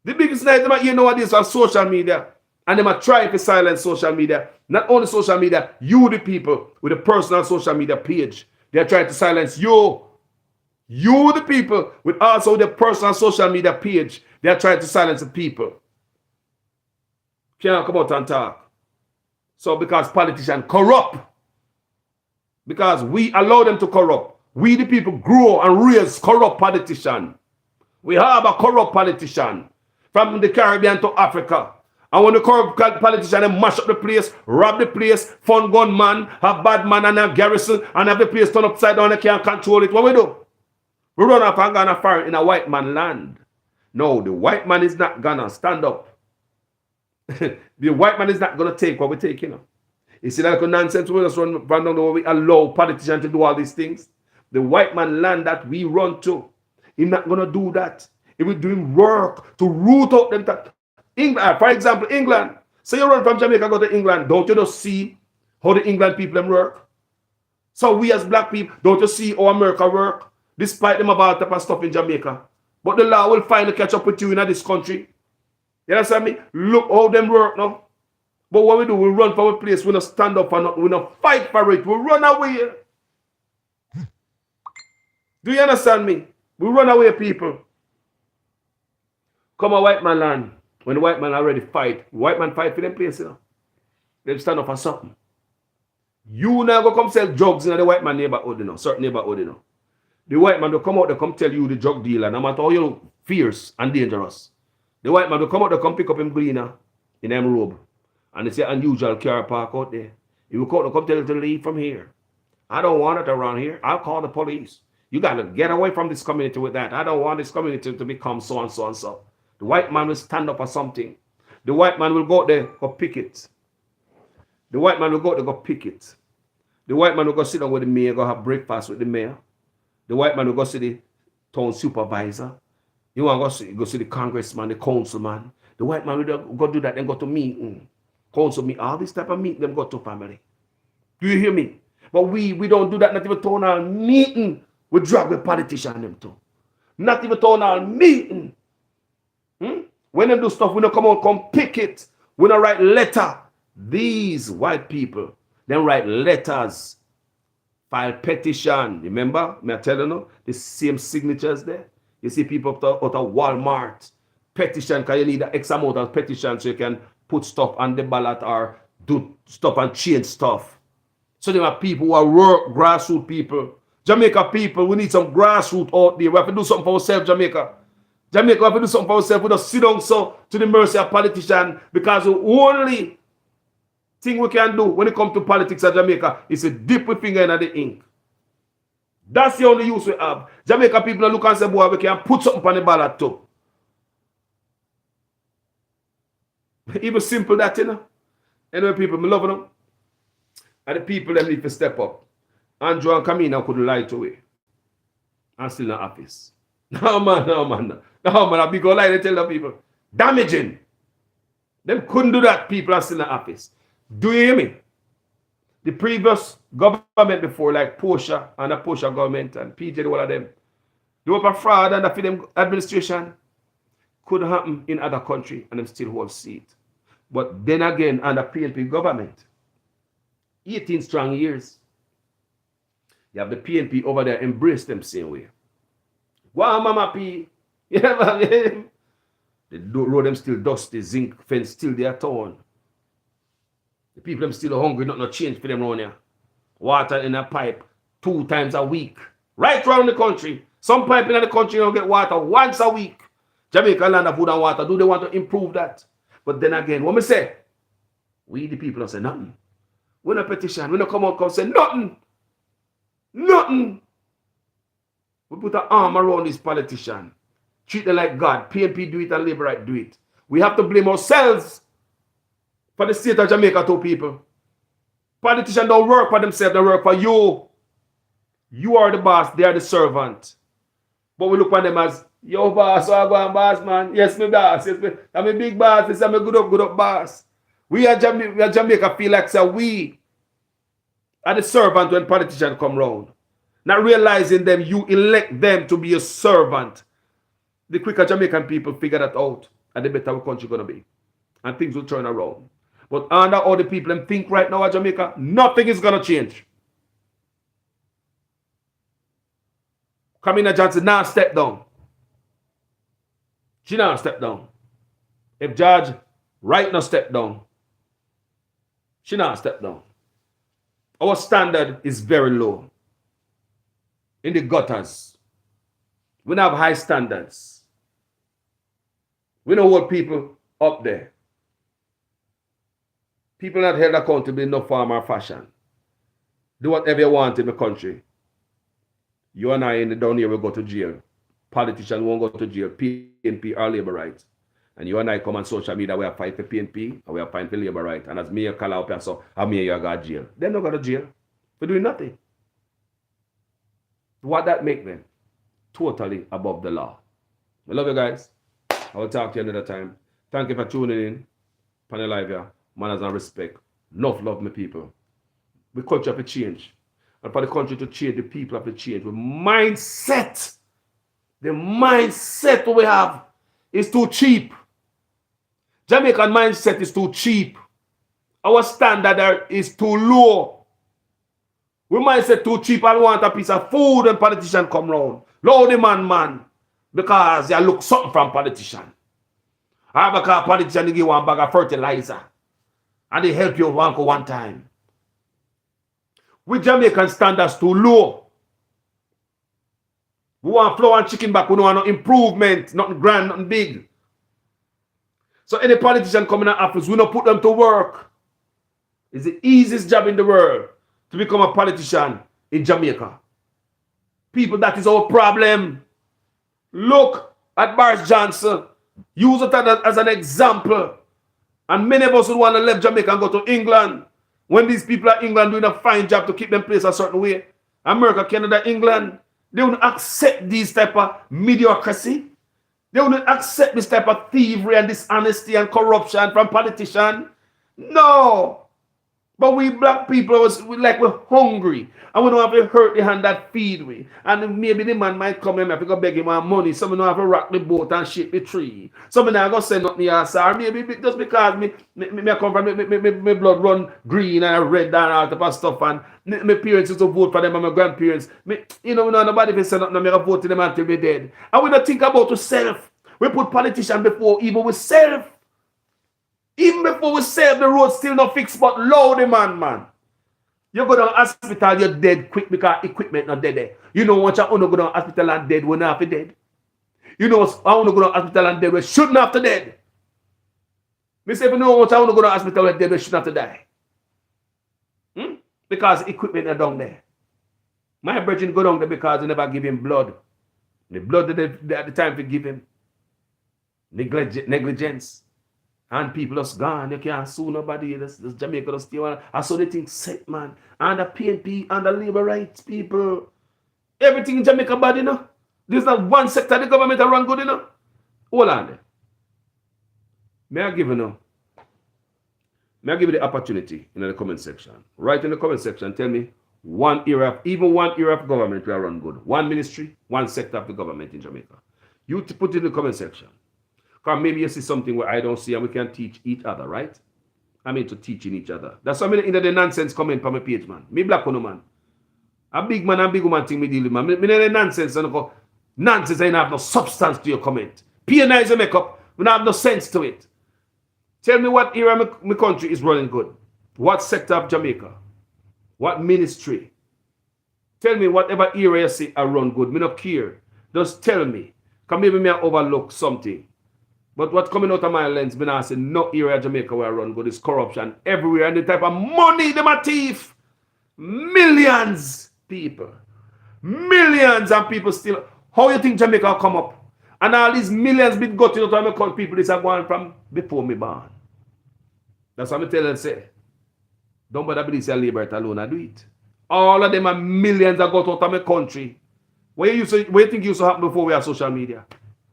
The biggest nice them hear nowadays from social media. And them are trying to silence social media. Not only social media, you the people with a personal social media page. They are trying to silence you. You the people with also the personal social media page. They are trying to silence the people. Can't come out and talk. So because politicians corrupt. Because we allow them to corrupt. We the people grow and raise corrupt politicians. We have a corrupt politician from the Caribbean to Africa. And when the corrupt politician they mash up the place, rob the place, fund gunman, have bad man and a garrison, and have the place turned upside down, they can't control it. What we do? We run off and gonna fire in a white man land. No, the white man is not gonna stand up. The white man is not gonna take what we take, you know. You see that nonsense we just run down the way we allow politicians to do all these things. The white man land that we run to, he's not gonna do that. He will doing work to root out them. England, for example, England. So you run from Jamaica, go to England. Don't you just see how the England people them work? So we as black people, don't you see how America work? Despite them about type of stuff in Jamaica. But the law will finally catch up with you in this country. You understand me? Look how them work now. But what we do, we run for a place, we don't stand up for nothing, we don't fight for it, we run away. Do you understand me? We run away, people. Come a white man land. When the white man already fight, white man fight for them place, you know. They stand up for something. You now go come sell drugs in the white man neighborhood, you know, certain neighborhood, you know. The white man will come out, they come tell you the drug dealer, no matter how you look fierce and dangerous. The white man will come out, they come pick up him cleaner in them robe. And they say unusual car park out there. He will come tell you to leave from here. I don't want it around here. I'll call the police. You got to get away from this community with that. I don't want this community to become so and so and so. The white man will stand up for something. The white man will go out there, go pick it. The white man will go out there, go pick it. The white man will go sit down with the mayor, go have breakfast with the mayor. The white man will go see the town supervisor. You want to go see the congressman, the councilman. The white man will go do that and go to meeting. Council meet, all this type of meeting, them go to family. Do you hear me? But we don't do that, not even town hall meeting. We drag the politician them too. Not even town hall meeting. When they do stuff, we don't come out, come pick it. We don't write letter. These white people, then write letters, file petition. Remember, me I tell you, the same signatures there. You see people out of Walmart, petition, because you need an X amount of petition so you can put stuff on the ballot or do stuff and change stuff. So there are people who are work, grassroots people. Jamaica people, we need some grassroots out there. We have to do something for ourselves, Jamaica. Jamaica, we have to do something for ourselves. We don't sit down so to the mercy of politicians, because the only thing we can do when it comes to politics at Jamaica is to dip our finger in the ink. That's the only use we have. Jamaica people look and say, boy, we can put something on the ballot too. Even simple that, you know. Anyway, people, me love them. And the people them need to step up. Andrew and Camina couldn't lie to it. I'm still in the office. No, man. I be go lie to tell the people. Damaging. Them couldn't do that, people are still in the office. Do you hear me? The previous government before, like Portia and the Portia government and PJ, all of them, they were for fraud and for them administration. Could happen in other country and them still hold seat. But then again, under PNP government, 18 strong years, you have the PNP over there embrace them same way. Wow, Mama P. Yeah, the road them still dusty, zinc fence still there torn. The people them still hungry, not no change for them around here. Water in a pipe 2 times a week. Right around the country. Some pipe in the country don't get water once a week. Jamaica land of food and water. Do they want to improve that? But then again, what me say? We the people don't say nothing. We no petition. We no come out come say nothing. Nothing. We put an arm around this politician. Treat them like God. PNP do it and Labour Right do it. We have to blame ourselves for the state of Jamaica to people. Politicians don't work for themselves, they work for you. You are the boss, they are the servant. But we look at them as, yo boss, so I go on boss, man. Yes, me boss. Yes, me. I'm a big boss. Yes, I'm a good up boss. We are Jamaica feel like so we are the servant when politicians come round. Not realizing them, you elect them to be a servant. The quicker Jamaican people figure that out, and the better our country gonna be. and things will turn around. But under all the people and think right now at Jamaica, nothing is going to change. Kamina Johnson now step down. She now step down. If Judge Wright now step down, she now step down. Our standard is very low. In the gutters. We don't have high standards. We don't hold people up there. People not held accountable in no form or fashion. Do whatever you want in the country. You and I in the down here will go to jail. Politicians won't go to jail. PNP are labor rights. And you and I come on social media, we are fighting for PNP and we are fighting for labor rights. And as me you call out and so, how me you go to jail? They're not going to jail. We're doing nothing. What that make them? Totally above the law. I love you guys. I will talk to you another time. Thank you for tuning in. Panel Live here. Manners and respect. Enough love, my people. The country have to change. And for the country to change, the people have to change. The mindset we have is too cheap. Jamaican mindset is too cheap. Our standard is too low. We mindset too cheap and want a piece of food and politician come round. Load the man. Because they look something from politician. I have a politician to give one bag of fertilizer. And they help you one time. We Jamaican standards too low. We want flour and chicken back. We don't want no improvement. Nothing grand, nothing big. So any politician coming in office, we don't put them to work. It's the easiest job in the world to become a politician in Jamaica. People, that is our problem. Look at Boris Johnson. Use it as an example. And many of us would want to leave Jamaica and go to England. When these people are in England doing a fine job to keep them placed a certain way. America, Canada, England. They wouldn't accept this type of mediocrity. They wouldn't accept this type of thievery and dishonesty and corruption from politicians. No. But we black people, we're hungry. And we don't have to hurt the hand that feed we. And maybe the man might come and have to go beg him for money. Some don't have to rock the boat and shape the tree. Some don't have to send nothing else. Or maybe just because me come from, my blood run green and red and all type of stuff. And my parents used to vote for them and my grandparents. Nobody can send nothing. I vote to them until they're dead. And we don't think about ourselves. We put politicians before even we self. Even before we save the road, still not fixed, but load the man. You go down hospital, you're dead quick because equipment not dead there. You know what you want to go down hospital and dead, we're not dead. You know I want to go down hospital and dead, we shouldn't have to dead. Me say if you know what I want to go down hospital and dead, we shouldn't have to die. Because equipment are down there. My brethren go down there because they never give him blood. The blood that at the time to give him. Negligence. And people just gone. You can't sue nobody. This Jamaica just stay on. I saw the thing set, man. And the PNP and the labor rights people. Everything in Jamaica bad, you know. There's not one sector of the government that run good, you know. Hold on there. May I give you the opportunity in the comment section. Write in the comment section. Tell me one area of government will run good. One ministry, one sector of the government in Jamaica. You put it in the comment section. Because maybe you see something where I don't see and we can teach each other, right? I mean to teaching each other. That's why I mean the nonsense comment from my page, man. Me black on man. A big man and big woman thing me deal with, man. Me the nonsense and go, nonsense ain't have no substance to your comment. P&I is a makeup, we don't have no sense to it. Tell me what area my country is running good. What sector of Jamaica? What ministry? Tell me whatever area you see I run good. Me not care. Just tell me. Because maybe me I overlook something. But what's coming out of my lens, I say no area of Jamaica where I run good is corruption everywhere. And the type of money them a thief. Millions people. Millions of people still. How you think Jamaica will come up? And all these millions been gotten out of my people, this are going from before me born. That's what I tell them say. Don't bother believe say labor it alone, I do it. All of them are millions that got out of my country. What you think used to happen before we have social media?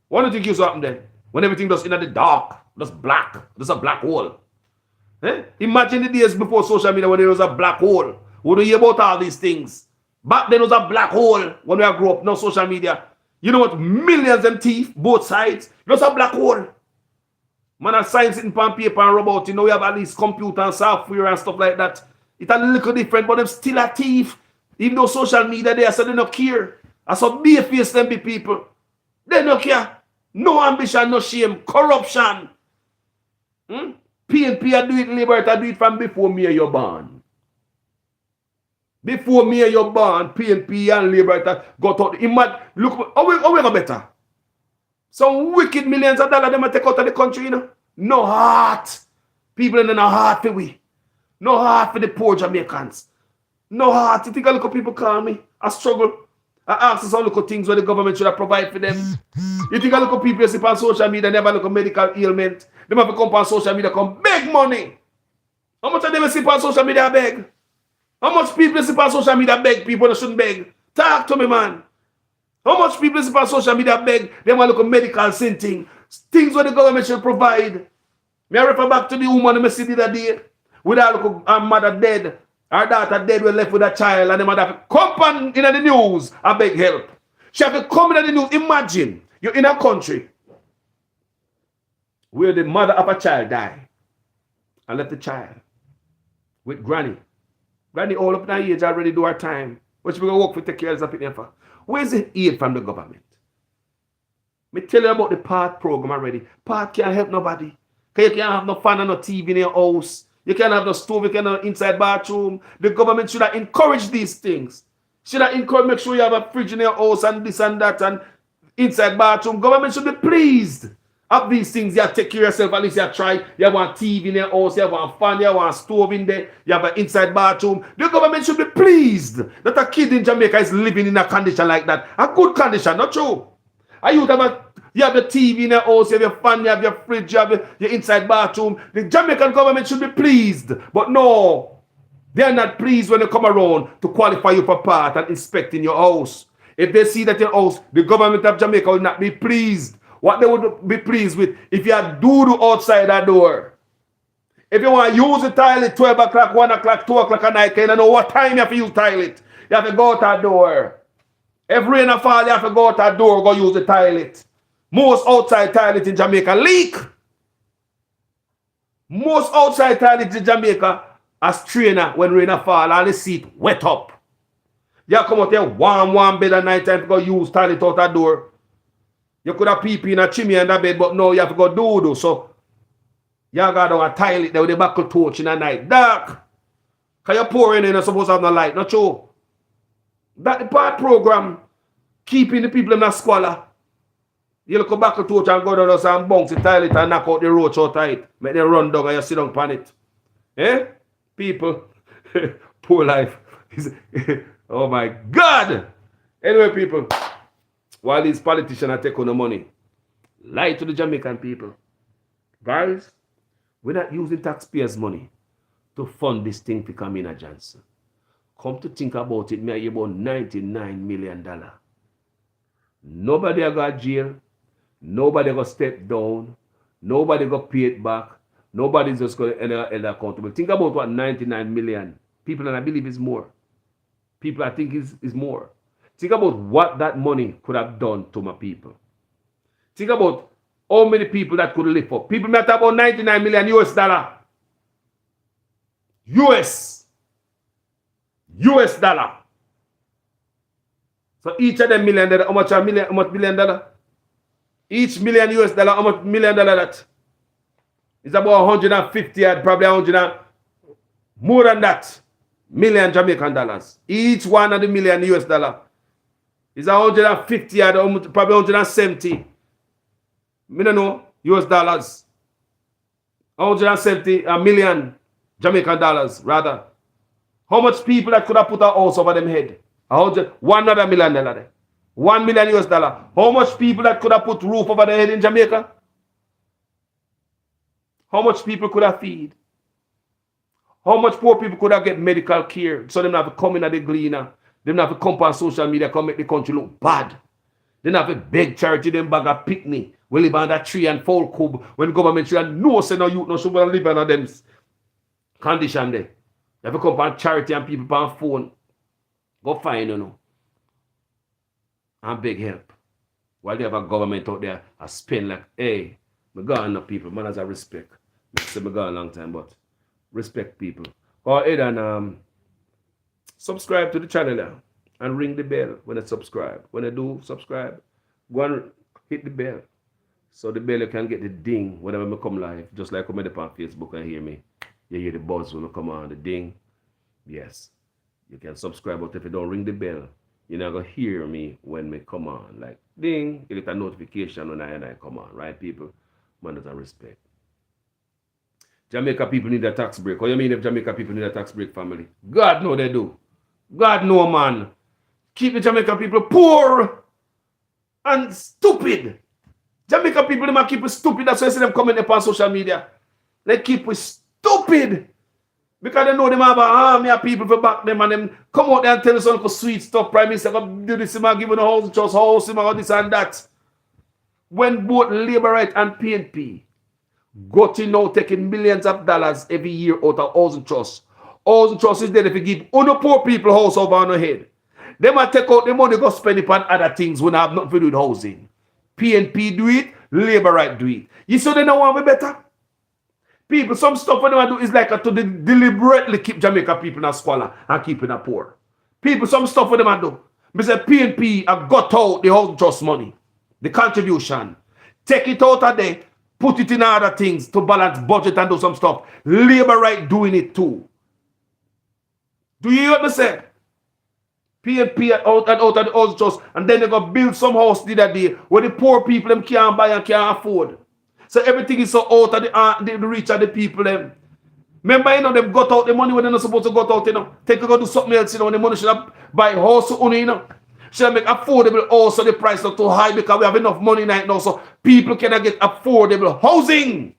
What do you think used to happen then? When everything was in the dark, just black, just a black hole. Imagine the days before social media when there was a black hole. We don't hear about all these things. Back then it was a black hole when we grew up, no social media. You know what? Millions and thief, both sides. Just a black hole. Man, I science it in pen paper and rub out. You know, we have at least computer and software and stuff like that. It's a little different, but them still a thief. Even though social media there, so they don't care. I saw be a face them be people. They don't care. No ambition, no shame. Corruption. PNP I do it, Labour I do it from before me and you born. Before me and you born, PNP and Labour got out. Look, how we go better? Some wicked millions of dollars they take out of the country, you know. No heart. People in no heart for we. No heart for the poor Jamaicans. No heart. You think a look people call me? I struggle. I ask some look things where the government should have provide for them. You think a look people you see on social media never look at medical ailment. They have to come on social media come beg money. How much of them see on social media beg? How much people see on social media beg people that shouldn't beg? Talk to me, man. How much people see on social media beg? They want to look at medical thing. Things where the government should provide. Me I refer back to the woman I see the other day. With her mother dead. Her daughter dead, we left with a child, and the mother have to come in the news and beg help. She have to come in the news. Imagine you're in a country where the mother of a child died and left the child with granny. Granny all up in her age already do her time. What she going to work for take care of it for? Where's the aid from the government? Me tell you about the PATH program already. PATH can't help nobody. Because you can't have no fan and no TV in your house. You can't have no stove, you can't have no inside bathroom. The government should have encouraged these things. Should have encouraged, make sure you have a fridge in your house and this and that and inside bathroom. Government should be pleased of these things. You have to take care of yourself, at least you have tried. You have one TV in your house, you have one fan, you have one stove in there, you have an inside bathroom. The government should be pleased that a kid in Jamaica is living in a condition like that. A good condition, not true. You have the TV in your house, you have your fan, you have your fridge, you have your inside bathroom. The Jamaican government should be pleased. But no, they are not pleased when they come around to qualify you for PATH and inspecting your house. If they see that your house, the government of Jamaica will not be pleased. What they would be pleased with, if you have doo-doo outside that door. If you want to use the toilet 12 o'clock, 1 o'clock, 2 o'clock at night, you don't know what time you have to use the toilet. You have to go out that door. If rain fall, you have to go out that door, go use the toilet. Most outside toilets in Jamaica leak. Most outside toilets in Jamaica as trainer when rain fall and the seat wet up. You come out there warm bed at night time to go use toilet out that door. You could have pee in a chimney in the bed, but no, you have to go do. So you got down a toilet there with a buckle torch in the night. Dark. Because you're pouring in and supposed to have no light. Not true. That the PATH program keeping the people in the squalor. You look back to torch and go down and bounce the toilet and knock out the roach out of it. Make them run down and you sit down on it. Eh? People. Poor life. Oh my God. Anyway, people. While these politicians are taking the money, lie to the Jamaican people. Guys, we're not using taxpayers' money to fund this thing for Kamina Johnson. Come to think about it, me about $99 million. Nobody got jail. Nobody got step down. Nobody got paid back. Nobody's just going to end accountable. Think about what 99 million. People, and I believe it's more. People, I think is more. Think about what that money could have done to my people. Think about how many people that could live up. People matter about 99 million US dollar. US dollar. So each of them $1 million, how much $1 million? Each $1 million US, how much $1 million that? It's about 150, probably 100, more than that, million Jamaican dollars. Each one of the $1 million US dollar is 150, probably 170. I don't know, US dollars. 170 million Jamaican dollars, rather. How much people that could have put a house over them head? $100 million there. $1 million US dollar. How much people that could have put roof over their head in Jamaica? How much people could have feed? How much poor people could have get medical care? So them have to come in at the gleaner. Them have to come on social media, come make the country look bad. They have to beg charity, them bag a picnic. We live on that tree and fall cube. When government should no say no youth no should live on them condition there. They have to come on charity and people on phone. Go find and beg help. While they have a government out there, I spend like, hey, Me gone no people. Manners are respect. I say me gone a long time, but respect people. Go ahead and subscribe to the channel and ring the bell when I subscribe. When I do subscribe, go and hit the bell. So the bell you can get the ding whenever I come live. Just like when I'm on Facebook and hear me. You hear the buzz when I come on, the ding. Yes. You can subscribe, but if you don't ring the bell, you're not going to hear me when we come on. Like, ding, you get a notification when I come on, right, people? Manners and respect. Jamaica people need a tax break. What do you mean if Jamaica people need a tax break, family? God know they do. God know, man. Keep the Jamaica people poor and stupid. Jamaica people, they might keep it stupid. That's why I see them comment up on social media. They keep it stupid. Because they know them have an army of people for back them and them come out there and tell us some sweet stuff. Prime Minister, go do this, give them a house, just house, this and that. When both Labour Right and PNP got in now taking millions of dollars every year out of housing trust. Housing trust is there if you give only poor people house over on their head. They might take out the money, go spend it on other things when I have nothing to do with housing. PNP do it, Labour Right do it. You say they don't want to be better? People, some stuff what they do is like to deliberately keep Jamaica people in a squalor and keeping a poor. People, some stuff what they do. Mr. PNP have got out the housing trust money, the contribution. Take it out of there, put it in other things to balance budget and do some stuff. Labour Right doing it too. Do you hear what I say? PNP out of the housing trust, and then they go build some house the other day where the poor people them can't buy and can't afford. So everything is so out of the reach of the people them. Remember, you know, them got out the money when they're not supposed to got out, you know. Take a go do something else, you know, the money should have buy house, you know. Should make affordable also the price not too high because we have enough money right now so people cannot get affordable housing.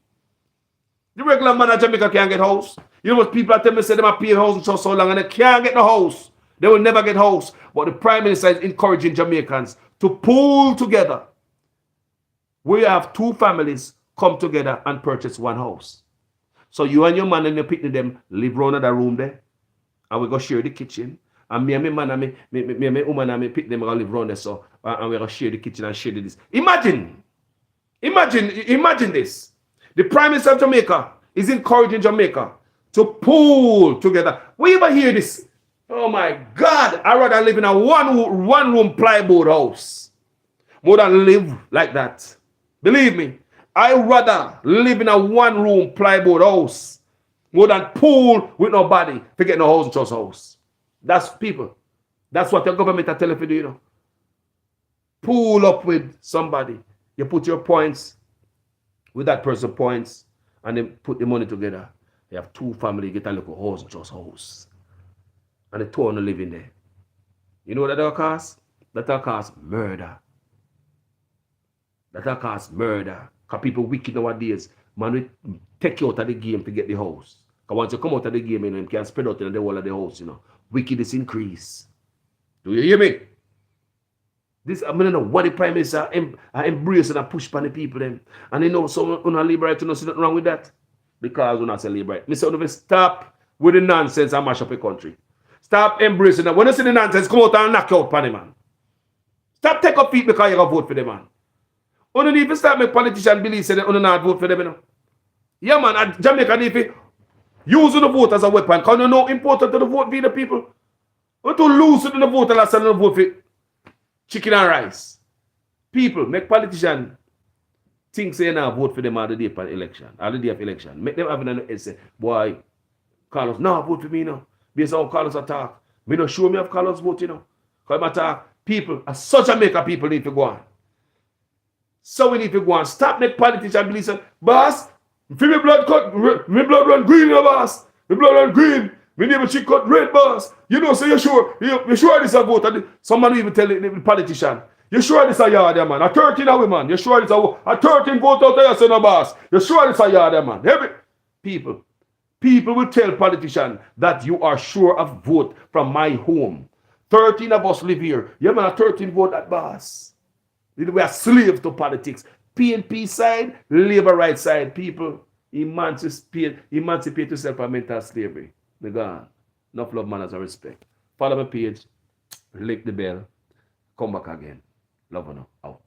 The regular man in Jamaica can't get house. You know what people are telling me say they are paying housing for so long and they can't get the house. They will never get house. But the Prime Minister is encouraging Jamaicans to pull together. We have two families come together and purchase one house. So you and your man and your picnic them live around the room there. And we go share the kitchen. And me and my man and me woman and me pick them and live around there. So and we go share the kitchen and share this. Imagine this. The Prime Minister of Jamaica is encouraging Jamaica to pull together. We ever hear this? Oh my God, I'd rather live in a one room plywood house more than live like that. Believe me, I'd rather live in a one room plywood house more than pool with nobody to get no house trust house. That's people. That's what the government are telling you to do, you know. Pool up with somebody. You put your points with that person's points and then put the money together. You have two families, get a little house trust house. And the two are living there. You know what that cost? That cost murder. That cost murder. Because people wicked nowadays. Man, we take you out of the game to get the house. Because once you come out of the game, you know, you can spread out in the whole of the house, you know. Wickedness increase. Do you hear me? This, I don't know what the Prime Minister embrace and push upon the people them. And you know, so on a Labour Right, you know, see nothing wrong with that. Because we're not a Labour Right. Mr. Stop with the nonsense and mash up the country. Stop embracing that. When you see the nonsense, come out and knock you out for the man. Stop take up feet because you're going to vote for the man. You don't even start make politicians believe that you not vote for them. You know? Yeah, man, at Jamaica need to use the vote as a weapon because you know important to the vote be the people. You to lose to the vote and send the vote for chicken and rice. People, make politicians think say you not vote for them at the day of election. At the day of election. Make them have an say, boy, Carlos, no, vote for me now. Based on how Carlos attack. Me not sure me of Carlos vote, you know. Because him attack people, as such a maker people need to go on. So we need to go on. Stop make politicians believe say, boss, feel me blood cut, me blood run green, you boss. Me blood run green. Me neighbor she cut red, boss. You know, so you sure this a vote. And someone even tell the politician, you sure this a yard there, man? A 13 away, man. You sure this a 13 vote out there, say no boss. You sure this a yard there, man? Every people will tell politicians that you are sure of vote from my home. 13 of us live here. Yeah, man, a 13 vote at boss. We are slaves to politics. PNP side, Labour Right side, people emancipate yourself from mental slavery. They're gone. Enough love, manners, and respect. Follow my page, click the bell, come back again. Love and out.